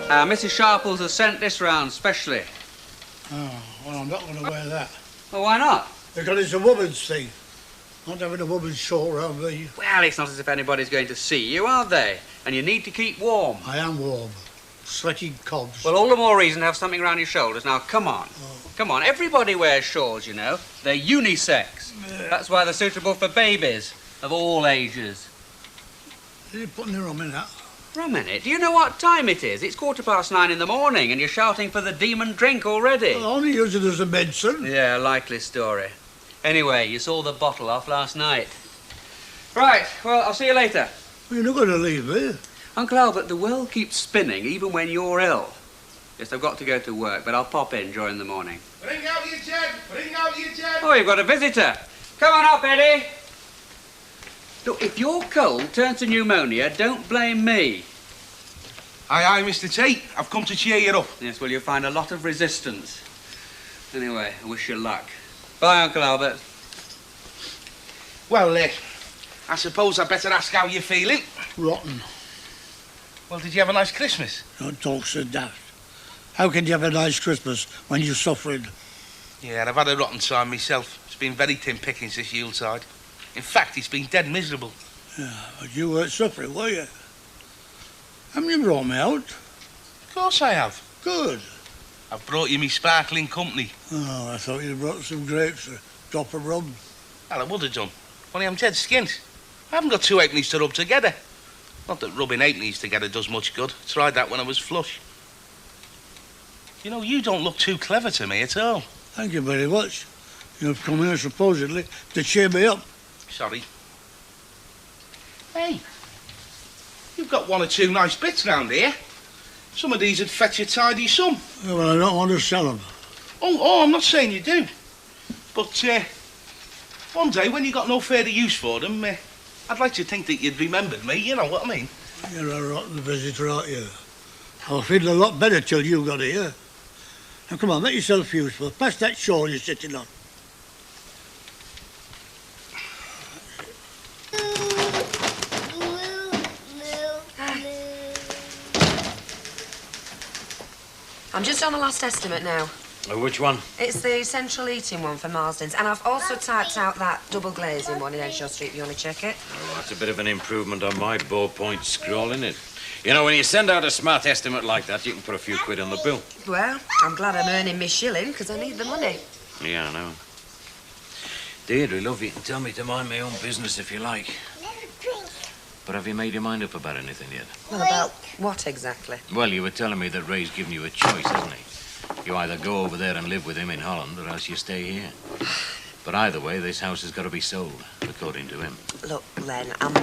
Mrs. Sharples has sent this round specially. Oh, well, I'm not going to wear that. Well, why not? Because it's a woman's thing. Not having a woman's shawl round me. Well, it's not as if anybody's going to see you, are they? And you need to keep warm. I am warm. Sweating cobs. Well, all the more reason to have something round your shoulders. Now, come on. Oh. Come on. Everybody wears shawls, you know. They're unisex. That's why they're suitable for babies of all ages. Are you putting the rum in that? Rum in it? Do you know what time it is? It's 9:15 in the morning and you're shouting for the demon drink already. Well, I only use it as a medicine. Yeah, likely story. Anyway, you saw the bottle off last night. Right, well, I'll see you later. Well, you're not going to leave me. Uncle Albert, the world keeps spinning even when you're ill. Yes, I've got to go to work, but I'll pop in during the morning. Bring out your Jed! Bring out your Jed! Oh, you've got a visitor. Come on up, Eddie. Look, if your cold turns to pneumonia, don't blame me. Aye, Mr. T. I've come to cheer you up. Yes, well, you'll find a lot of resistance. Anyway, I wish you luck. Bye, Uncle Albert. Well, I suppose I'd better ask how you're feeling. Rotten. Well, did you have a nice Christmas? Don't talk so daft. How can you have a nice Christmas when you're suffering? Yeah, I've had a rotten time myself. It's been very Tim Pickens this Yuletide. In fact, it's been dead miserable. Yeah, but you weren't suffering, were you? Haven't you brought me out? Of course I have. Good. I've brought you me sparkling company. Oh, I thought you'd brought some grapes or a drop of rum. Well, I would have done. Only I'm dead skint. I haven't got two halfpennies to rub together. Not that rubbing halfpennies together does much good. Tried that when I was flush. You know, you don't look too clever to me at all. Thank you very much. You've come here supposedly to cheer me up. Sorry. Hey, you've got one or two nice bits round here. Some of these would fetch a tidy sum. Yeah, well, I don't want to sell them. Oh, I'm not saying you do. But one day when you got no further use for them, I'd like to think that you'd remembered me, you know what I mean? You're a rotten visitor, aren't you? I'll feel a lot better till you got here. Now, come on, make yourself useful. Pass that shawl you're sitting on. I'm just on the last estimate now. Which one? It's the central heating one for Marsden's, and I've also typed out that double glazing one in Henshaw Street if you want to check it. Oh, that's a bit of an improvement on my ballpoint scroll, isn't it? You know, when you send out a smart estimate like that, you can put a few quid on the bill. Well, I'm glad I'm earning me shilling, because I need the money. Yeah, I know. Deirdre, love, you can tell me to mind my own business if you like. But have you made your mind up about anything yet? Well, about what exactly? Well, you were telling me that Ray's given you a choice, hasn't he? You either go over there and live with him in Holland, or else you stay here. But either way, this house has got to be sold, according to him. Look, Len, I'm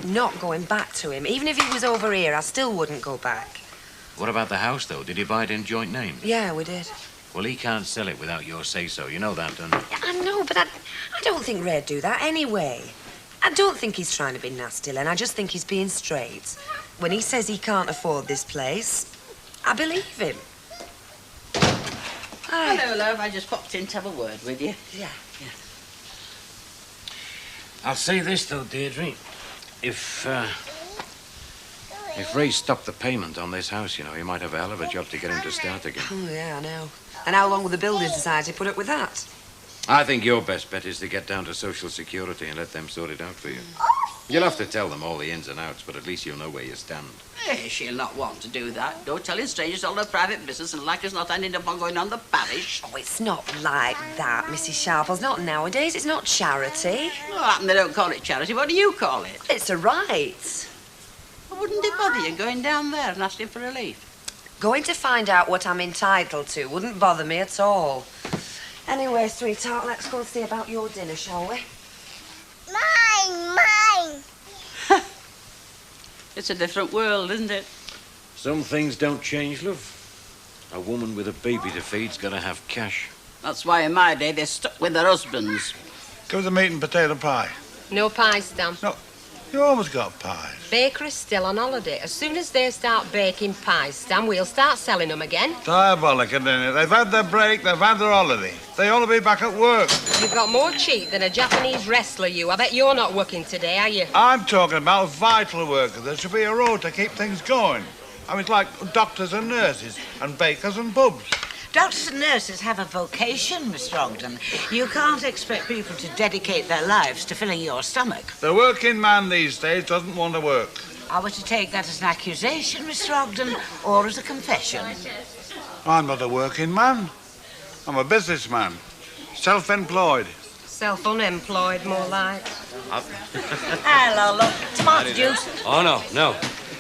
not going back to him. Even if he was over here, I still wouldn't go back. What about the house, though? Did he buy it in joint name? Yeah, we did. Well, he can't sell it without your say-so. You know that, don't you? I know, but I don't think Ray'd do that anyway. I don't think he's trying to be nasty, Len. I just think he's being straight. When he says he can't afford this place, I believe him. Hello, love. I just popped in to have a word with you. Yeah. I'll say this, though, Deirdre. If Ray stopped the payment on this house, you know, he might have a hell of a job to get him to start again. Oh, yeah, I know. And how long will the Building Society put up with that? I think your best bet is to get down to Social Security and let them sort it out for you. You'll have to tell them all the ins and outs, but at least you'll know where you stand. She'll not want to do that. Don't tell strangers all her private business and like us not ending up on going on the parish. Oh, it's not like that, Mrs. Sharples. Not nowadays. It's not charity. Well, they don't call it charity. What do you call it? It's a right. Well, wouldn't it bother you going down there and asking for relief? Going to find out what I'm entitled to wouldn't bother me at all. Anyway, sweetheart, let's go and see about your dinner, shall we? Mine! It's a different world, isn't it? Some things don't change, love. A woman with a baby to feed's got to have cash. That's why in my day they stuck with their husbands. Give the meat and potato pie. No pie, Stan. No, you always got pies. Bakery's still on holiday. As soon as they start baking pies, Stan, we'll start selling them again. Diabolical, isn't it? They've had their break, they've had their holiday. They ought to be back at work. You've got more cheek than a Japanese wrestler, you. I bet you're not working today, are you? I'm talking about vital workers. There should be a road to keep things going. I mean, it's like doctors and nurses and bakers and pubs. Doctors and nurses have a vocation, Mr. Ogden. You can't expect people to dedicate their lives to filling your stomach. The working man these days doesn't want to work. Are we to take that as an accusation, Mr. Ogden, or as a confession? I'm not a working man. I'm a businessman. Self-employed. Self-unemployed, more like. Hello, look. Tomato juice. Oh, no.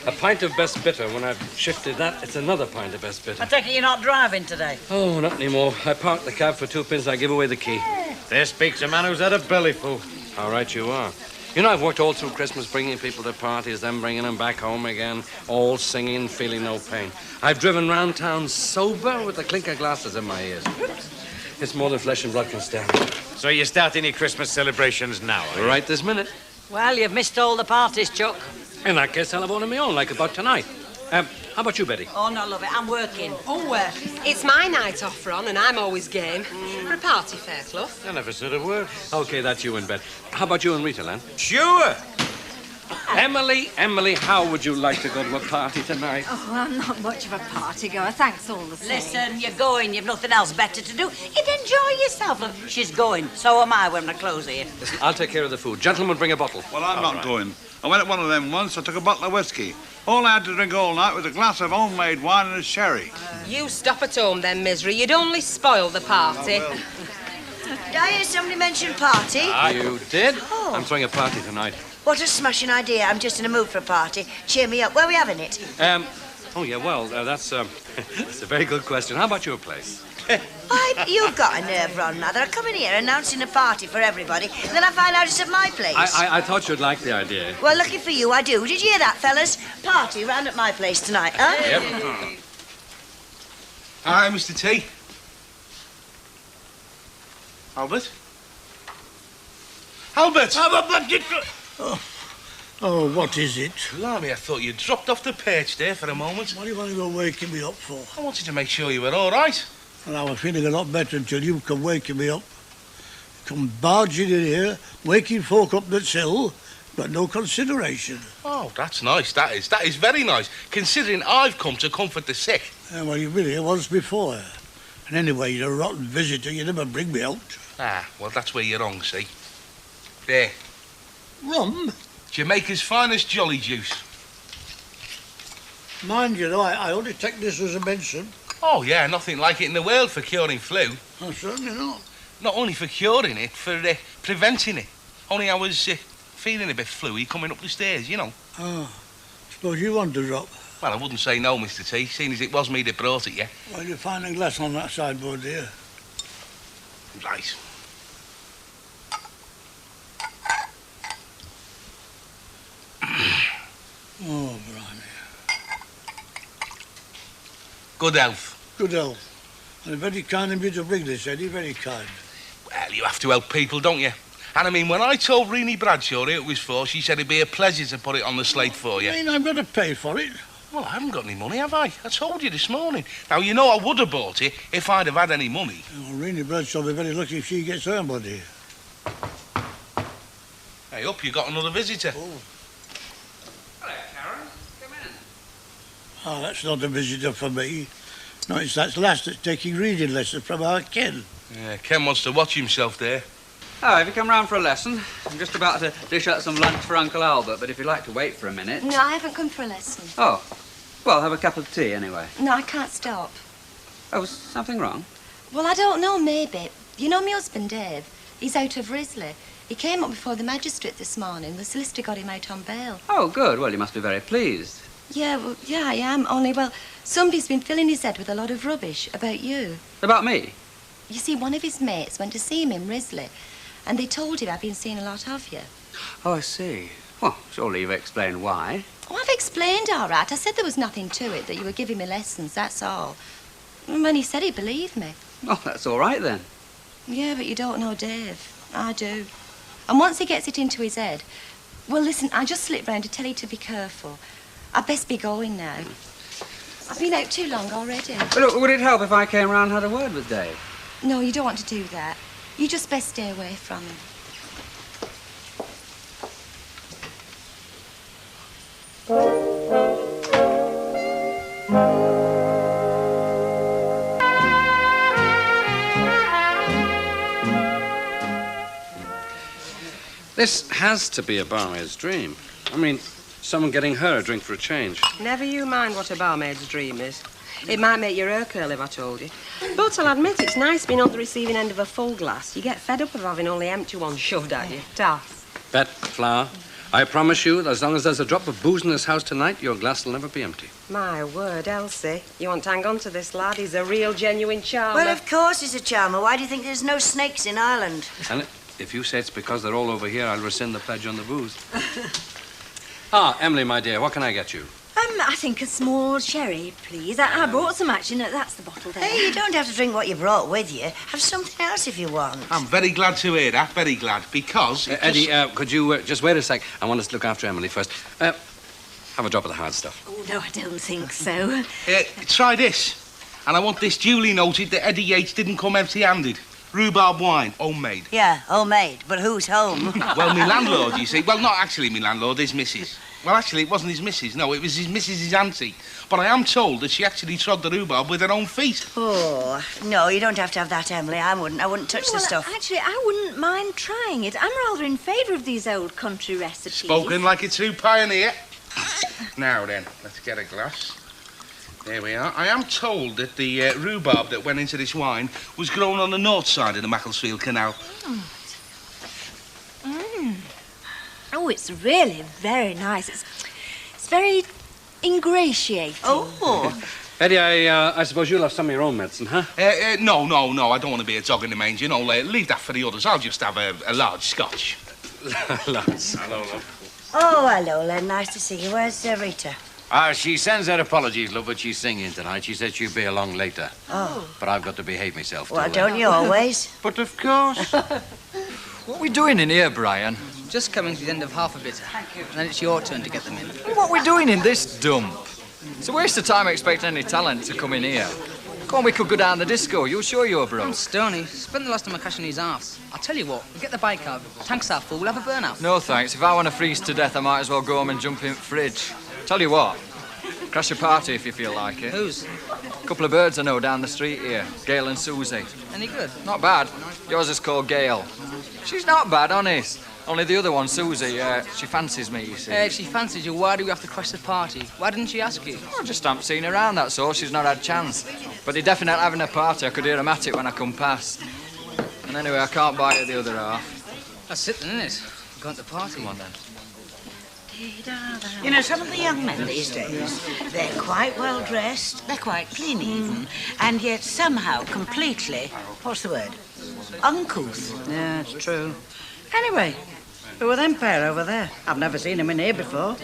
A pint of best bitter. When I've shifted that, it's another pint of best bitter. I take it you're not driving today. Oh, not anymore. I parked the cab for 2 pence. I give away the key. There speaks a man who's had a bellyful. All right, you are. You know, I've worked all through Christmas bringing people to parties, then bringing them back home again, all singing, feeling no pain. I've driven round town sober with the clinker glasses in my ears. It's more than flesh and blood can stand. So you're starting your Christmas celebrations now, are you? Right this minute. Well, you've missed all the parties, Chuck. In that case, I'll have one of my own, like about tonight. How about you, Betty? Oh, no, love it. I'm working. Oh, it's my night off, Ron, and I'm always game. For a party, Fairclough. I never said a word. Okay, that's you in bed. How about you and Rita, Len? Sure. Emily, how would you like to go to a party tonight? Oh, I'm not much of a party goer. Thanks all the same. Listen, you're going. You've nothing else better to do. You'd enjoy yourself. Look, she's going. So am I when I close here. Listen, I'll take care of the food. Gentlemen, bring a bottle. Well, I'm not going. I went at one of them once. I took a bottle of whiskey. All I had to drink all night was a glass of homemade wine and a sherry. You stop at home then, Misery. You'd only spoil the party. Did I hear somebody mention party? You did? Oh. I'm throwing a party tonight. What a smashing idea. I'm just in a mood for a party. Cheer me up. Where are we having it? That's that's a very good question. How about your place? Why, you've got a nerve, Ron, Mother. I come in here announcing a party for everybody, and then I find out it's at my place. I thought you'd like the idea. Well, lucky for you, I do. Did you hear that, fellas? Party round at my place tonight, huh? Yep. Hi, Mr. T. Albert? Albert! Oh, what is it? Blimey, I thought you dropped off the perch there for a moment. What do you want to go waking me up for? I wanted to make sure you were all right. Well, I was feeling a lot better until you come waking me up. Come barging in here, waking folk up that's ill, but no consideration. Oh, that's nice, that is. That is very nice, considering I've come to comfort the sick. Yeah, well, you've been here once before. And anyway, you're a rotten visitor. You never bring me out. Ah, well, that's where you're wrong, see. There. Rum? Jamaica's finest jolly juice. Mind you, though, I only take this as a medicine. Oh, yeah, nothing like it in the world for curing flu. Oh, certainly not. Not only for curing it, for preventing it. Only I was feeling a bit fluey coming up the stairs, you know. Oh, suppose you want to drop. Well, I wouldn't say no, Mr. T, seeing as it was me that brought it, yeah? Well, you find a glass on that sideboard there. Right. Oh, blimey. Good health. Good health. And very kind of you to bring this, Eddie, very kind. Well, you have to help people, don't you? And I mean, when I told Renee Bradshaw who it was for, she said it'd be a pleasure to put it on the slate for you. I mean, I've got to pay for it. Well, I haven't got any money, have I? I told you this morning. Now, you know I would have bought it if I'd have had any money. Well, Renee Bradshaw will be very lucky if she gets her money. Hey, up, you got another visitor. Oh. Hello, Karen. Come in. Oh, that's not a visitor for me. No, it's that lass that's taking reading lessons from our Ken. Yeah, Ken wants to watch himself there. Oh, have you come round for a lesson? I'm just about to dish out some lunch for Uncle Albert, but if you'd like to wait for a minute... No, I haven't come for a lesson. Oh. Well, have a cup of tea, anyway. No, I can't stop. Oh, was something wrong? Well, I don't know, maybe. You know my husband, Dave? He's out of Risley. He came up before the magistrate this morning. The solicitor got him out on bail. Oh, good. Well, you must be very pleased. Yeah, well, yeah, I am. Only, well, somebody's been filling his head with a lot of rubbish about you. About me? You see, one of his mates went to see him in Risley, and they told him I've been seeing a lot of you. Oh, I see. Well, surely you've explained why. Oh, I've explained all right. I said there was nothing to it, that you were giving me lessons, that's all. And when he said he believed me. Oh, that's all right, then. Yeah, but you don't know Dave. I do. And once he gets it into his head... Well, listen, I just slipped round to tell you to be careful. I'd best be going now. I've been out too long already. But look, would it help if I came round and had a word with Dave? No, you don't want to do that. You just best stay away from him. This has to be a barmaid's dream. I mean, someone getting her a drink for a change. Never you mind what a barmaid's dream is. It might make your hair curl if I told you. But I'll admit it's nice being on the receiving end of a full glass. You get fed up of having only empty ones shoved at you. Tough. Bet, Flower, I promise you that as long as there's a drop of booze in this house tonight, your glass will never be empty. My word, Elsie. You want to hang on to this lad? He's a real, genuine charmer. Well, of course he's a charmer. Why do you think there's no snakes in Ireland? And if you say it's because they're all over here, I'll rescind the pledge on the booze. Emily, my dear, what can I get you? I think a small sherry, please. I brought some, actually. No, that's the bottle there. Hey, you don't have to drink what you brought with you. Have something else if you want. I'm very glad to hear that, very glad, because... Eddie, could you just wait a sec? I want us to look after Emily first. Have a drop of the hard stuff. Oh, no, I don't think so. Try this. And I want this duly noted that Eddie Yates didn't come empty-handed. Rhubarb wine, homemade. Yeah, homemade, but who's home? Well, me landlord, you see. Well, not actually me landlord, his missus. Well, actually, it wasn't his missus. No, it was his missus's auntie. But I am told that she actually trod the rhubarb with her own feet. Oh, no, you don't have to have that, Emily. I wouldn't touch the stuff. Actually, I wouldn't mind trying it. I'm rather in favour of these old country recipes. Spoken like a true pioneer. Now then, let's get a glass. There we are. I am told that the rhubarb that went into this wine was grown on the north side of the Macclesfield Canal. Oh, it's really very nice. It's very ingratiating. Oh. Eddie, I suppose you'll have some of your own medicine, huh? No. I don't want to be a dog in the manger. You know, leave that for the others. I'll just have a large scotch. Lads. Hello, love. Oh, hello, Len. Nice to see you. Where's Rita? She sends her apologies, love, but she's singing tonight. She said she'd be along later. Oh. But I've got to behave myself. Well, don't you always? But of course. What are we doing in here, Brian? Just coming to the end of half a bitter. And then it's your turn to get them in. What are we doing in this dump? It's a waste of time expecting any talent to come in here. Come on, we could go down the disco. You'll show your bro. I'm Stoney. Spent the last of my cash on his arse. I'll tell you what, we'll get the bike out. Tanks are full, we'll have a burnout. No, thanks. If I want to freeze to death, I might as well go home and jump in the fridge. Tell you what, crash a party if you feel like it. Whose? A couple of birds I know down the street here. Gail and Susie. Any good? Not bad. Yours is called Gail. She's not bad, honest. Only the other one, Susie, she fancies me, you see. If she fancies you, why do we have to crash the party? Why didn't she ask you? I just haven't seen her around, that's all. She's not had a chance. But they're definitely having a party. I could hear them at it when I come past. And anyway, I can't buy her the other half. That's it then, isn't it? We're going to the party. Come on, then. You know, some of the young men these days, they're quite well dressed, they're quite clean even, and yet somehow completely, what's the word, uncouth. Yeah, it's true. Anyway, who are them pair over there? I've never seen them in here before.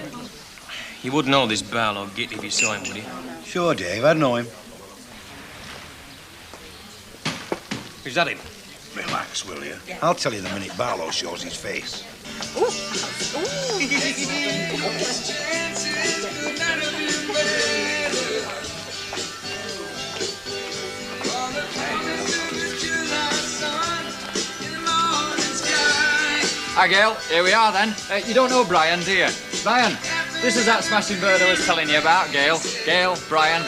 You wouldn't know this Barlow git if you saw him, would you? Sure, Dave, I know him. Is that him? Relax, will you? I'll tell you the minute Barlow shows his face. Hi, Gail. Here we are, then. You don't know Brian, do you? Brian, this is that smashing bird I was telling you about, Gail. Gail, Brian,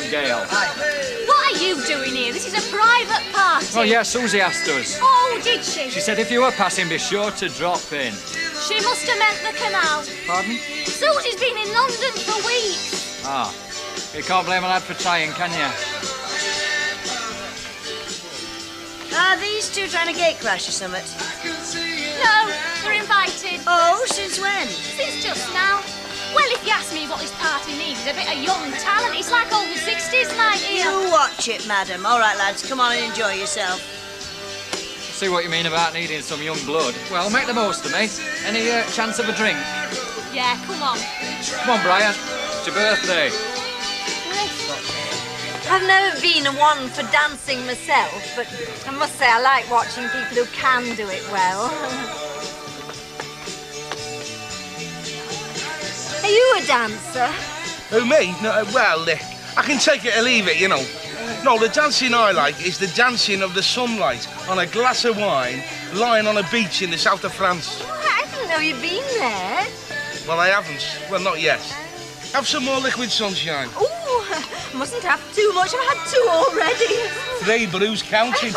Gail. What are you doing here? This is a private party. Well, yeah, Susie asked us. Oh, did she? She said if you were passing, be sure to drop in. She must have meant the canal. Pardon? Susie's been in London for weeks. Ah, you can't blame a lad for trying, can you? Are these two trying to gate crash or something? No, we're invited. Oh, since when? Since just now. Well, if you ask me what this party needs, a bit of young talent. It's like over 60s night here. You watch it, madam. All right, lads, come on and enjoy yourself. See what you mean about needing some young blood. Well, make the most of me. Any chance of a drink? Yeah, come on. Come on, Brian. It's your birthday. I've never been one for dancing myself, but I must say I like watching people who can do it well. Are you a dancer? Who, me? No, well, I can take it or leave it, you know. No, the dancing I like is the dancing of the sunlight on a glass of wine lying on a beach in the south of France. Oh, I didn't know you'd been there. Well, I haven't. Well, not yet. Have some more liquid sunshine. Oh, mustn't have too much. I've had 2 already. 3, but who's counting?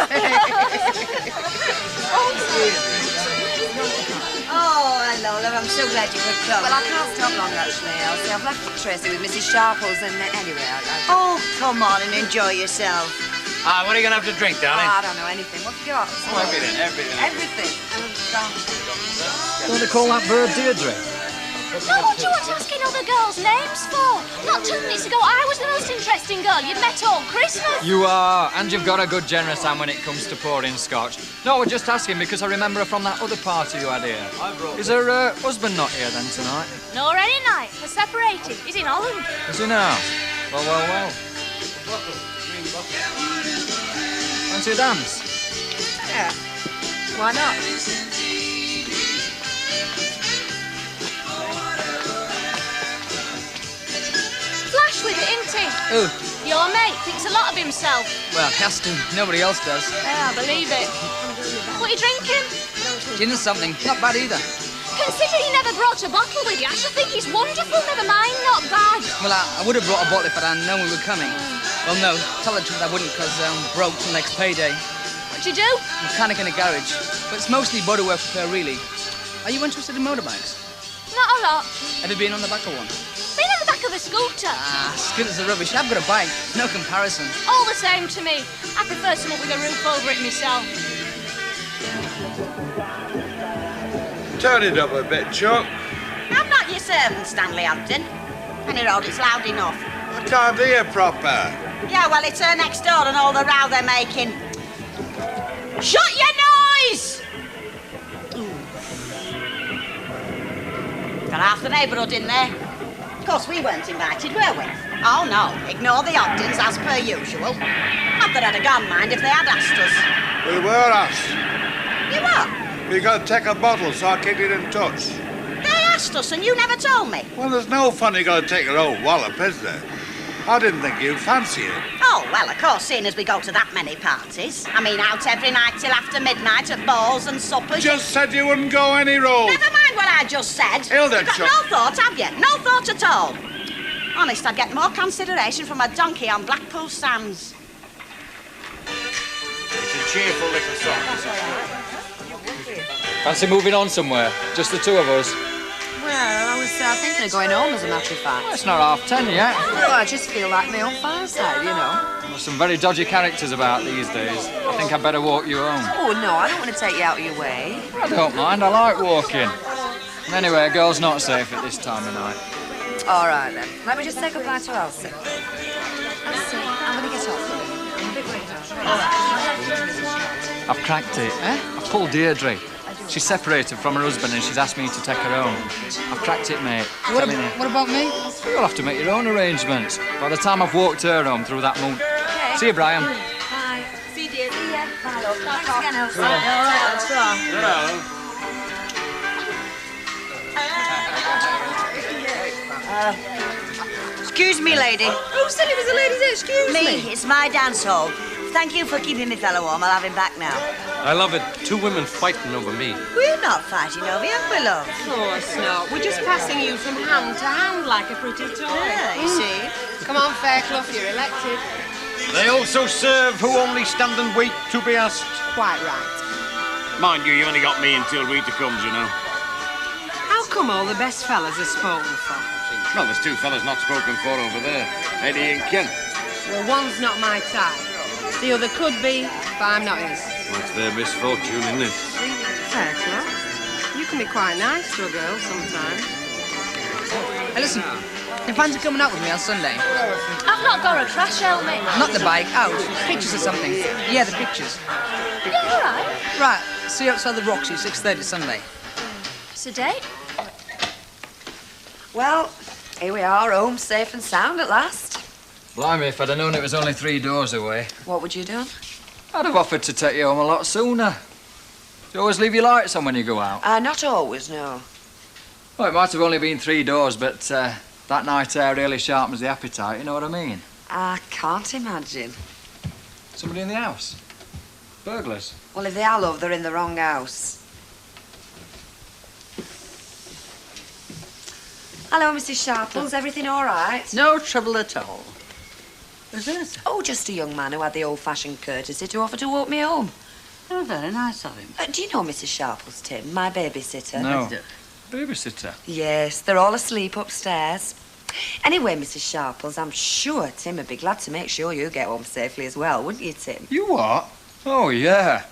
Hello, love. I'm so glad you could come. Well, I can't stop long, actually, Elsie. I've left Tracy with Mrs. Sharples, and anyway, Oh, come on and enjoy yourself. What are you going to have to drink, darling? I don't know anything. What have you got? Oh, everything. Everything. You want to call that bird Deirdre? No, what do you want asking other girls' names for? Not 2 minutes ago, I was the most interesting girl you'd met all Christmas. You are, and you've got a good generous hand when it comes to pouring scotch. No, we're just asking because I remember her from that other party you had here. Is her husband not here then tonight? Nor any night. They're separated. He's in Holland. Is he now? Well. Fancy a dance? Yeah. Why not? Flash with it, isn't he? Who? Your mate thinks a lot of himself. Well, has to. Nobody else does. Yeah, I believe it. What are you drinking? Gin and something. Not bad either. Considering he never brought a bottle with you, I should think he's wonderful. Never mind, not bad. Well, I would have brought a bottle if I'd known we were coming. Well, no, tell the truth, I wouldn't, because I'm broke till next payday. What'd you do? Mechanic in a garage. But it's mostly body work repair, really. Are you interested in motorbikes? Not a lot. Have you been on the back of one? Been on the back of a scooter. Scooters are rubbish. I've got a bike. No comparison. All the same to me. I prefer something with a roof over it myself. Turn it up a bit, Chuck. I'm not your servant, Stanley Hampton. Penny Road, it's loud enough. I can't hear proper. Yeah, well, it's her next door and all the row they're making. Shut your noise! Got half the neighbourhood in there. Of course, we weren't invited, were we? Oh, no. Ignore the Ogdens, as per usual. Not that I'd have gone, mind, if they had asked us. We were asked. You were? We got to take a bottle, so I keep it in touch. They asked us and you never told me. Well, there's no fun you got to take your old wallop, is there? I didn't think you'd fancy it. Oh, well, of course, seeing as we go to that many parties. I mean, out every night till after midnight at balls and suppers. Just said you wouldn't go any road. Never mind what I just said. Hilda, You've got Chuck. no thought, have you? No thought at all. Honest, I'd get more consideration from a donkey on Blackpool Sands. It's a cheerful little song. Fancy moving on somewhere? Just the two of us? Well, I was thinking of going home, as a matter of fact. Well, it's not 10:30 yet. Well, I just feel like my own fireside, you know. There's some very dodgy characters about these days. I think I'd better walk you home. Oh, no, I don't want to take you out of your way. I don't mind. I like walking. And anyway, a girl's not safe at this time of night. All right, then. Let me just say goodbye to Elsie. Elsie, I'm going to get off. I'm a bit worried now. I've cracked it. I've pulled Deirdre. She's separated from her husband and she's asked me to take her home. I've cracked it, mate. What about me? You'll have to make your own arrangements. By the time I've walked her home through that moon... Okay. See you, Brian. Bye. See you, dear. See ya. Bye, love. Thanks again, Elsie. All right, let's go. Excuse me, lady. Who said it was a lady's day? Excuse me. Me, it's my dance hall. Thank you for keeping me fellow warm. I'll have him back now. I love it. Two women fighting over me. We're not fighting over you, we love. Of course not. We're just passing you from hand to hand like a pretty toy. Yeah, you see. Come on, Fairclough, you're elected. They also serve who only stand and wait to be asked. Quite right. Mind you only got me until Rita comes, you know. How come all the best fellas are spoken for? Well, there's two fellas not spoken for over there. Eddie and Ken. Well, one's not my type. The other could be, but I'm not his. That's their misfortune, isn't it? Fairclough, you can be quite nice to a girl sometimes. Hey, listen. You fancy coming out with me on Sunday? I've not got a crash helmet. Not the bike, out. Pictures or something. Yeah, the pictures. Yeah, all right. Right, see you outside the Roxy, 6:30 Sunday. It's a date. Well, here we are, home safe and sound at last. Blimey, if I'd have known it was only 3 doors away, What would you do? I'd have offered to take you home a lot sooner. Do you always leave your lights on when you go out? Not always, no. Well, it might have only been 3 doors, but that night air really sharpens the appetite, you know what I mean? I can't imagine. Somebody in the house? Burglars? Well, if they are, love, they're in the wrong house. Hello, Mrs. Sharples. Everything all right? No trouble at all. Is it? Oh, just a young man who had the old-fashioned courtesy to offer to walk me home. Oh, very nice of him. Do you know Mrs. Sharples, Tim, my babysitter? No. Babysitter? Yes, they're all asleep upstairs. Anyway, Mrs. Sharples, I'm sure Tim would be glad to make sure you get home safely as well, wouldn't you, Tim? You what? Oh, yeah.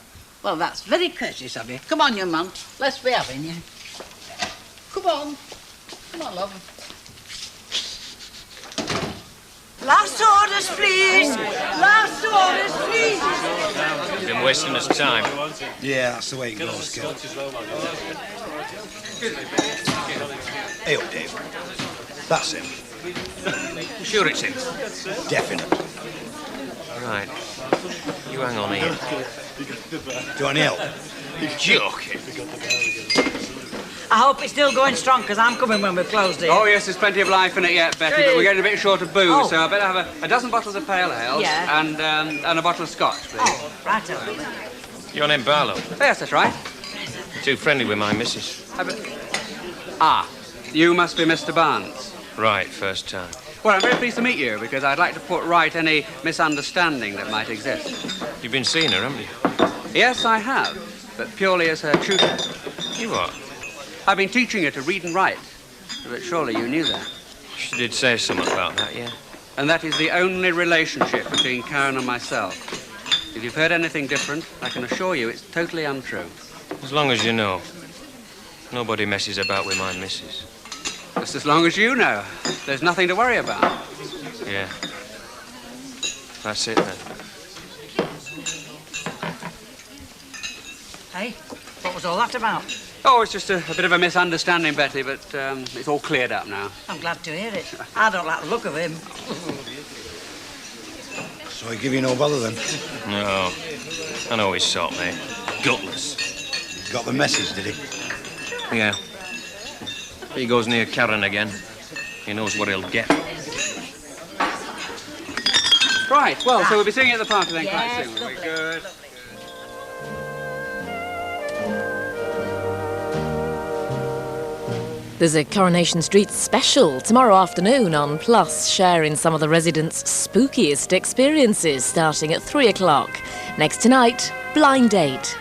Well, that's very courteous of you. Come on, young man. Let's be having you. Come on. Come on, love. Last orders, please. Last orders, please. You've been wasting us time. Yeah, that's the way it goes, Kel. Hey, up, Dave. That's him. Sure it's him? Definite. Right. You hang on here. Do you want help? Joking. I hope it's still going strong, because I'm coming when we've closed it. Oh, yes, there's plenty of life in it yet, Betty, but we're getting a bit short of booze, Oh. so I better have a dozen bottles of pale ale Yeah. and a bottle of scotch, please. Oh, right over. Your name Barlow? Yes, that's right. Too friendly with my missus. You must be Mr. Barnes. Right, first time. Well, I'm very pleased to meet you, because I'd like to put right any misunderstanding that might exist. You've been seeing her, haven't you? Yes, I have, but purely as her tutor. You what? I've been teaching her to read and write, but surely you knew that. She did say something about that, yeah. And that is the only relationship between Karen and myself. If you've heard anything different, I can assure you it's totally untrue. As long as you know. Nobody messes about with my missus. Just as long as you know. There's nothing to worry about. Yeah. That's it, then. Hey, what was all that about? Oh, it's just a bit of a misunderstanding, Betty, but it's all cleared up now. I'm glad to hear it. I don't like the look of him. So he give you no bother, then? No. I know his sort, mate. Gutless. Got the message, did he? Yeah. If he goes near Karen again, he knows what he'll get. Right, well, so we'll be seeing you at the party then Yes, quite soon. Will we? Good. There's a Coronation Street special tomorrow afternoon on Plus, sharing some of the residents' spookiest experiences starting at 3 o'clock. Next tonight, Blind Date.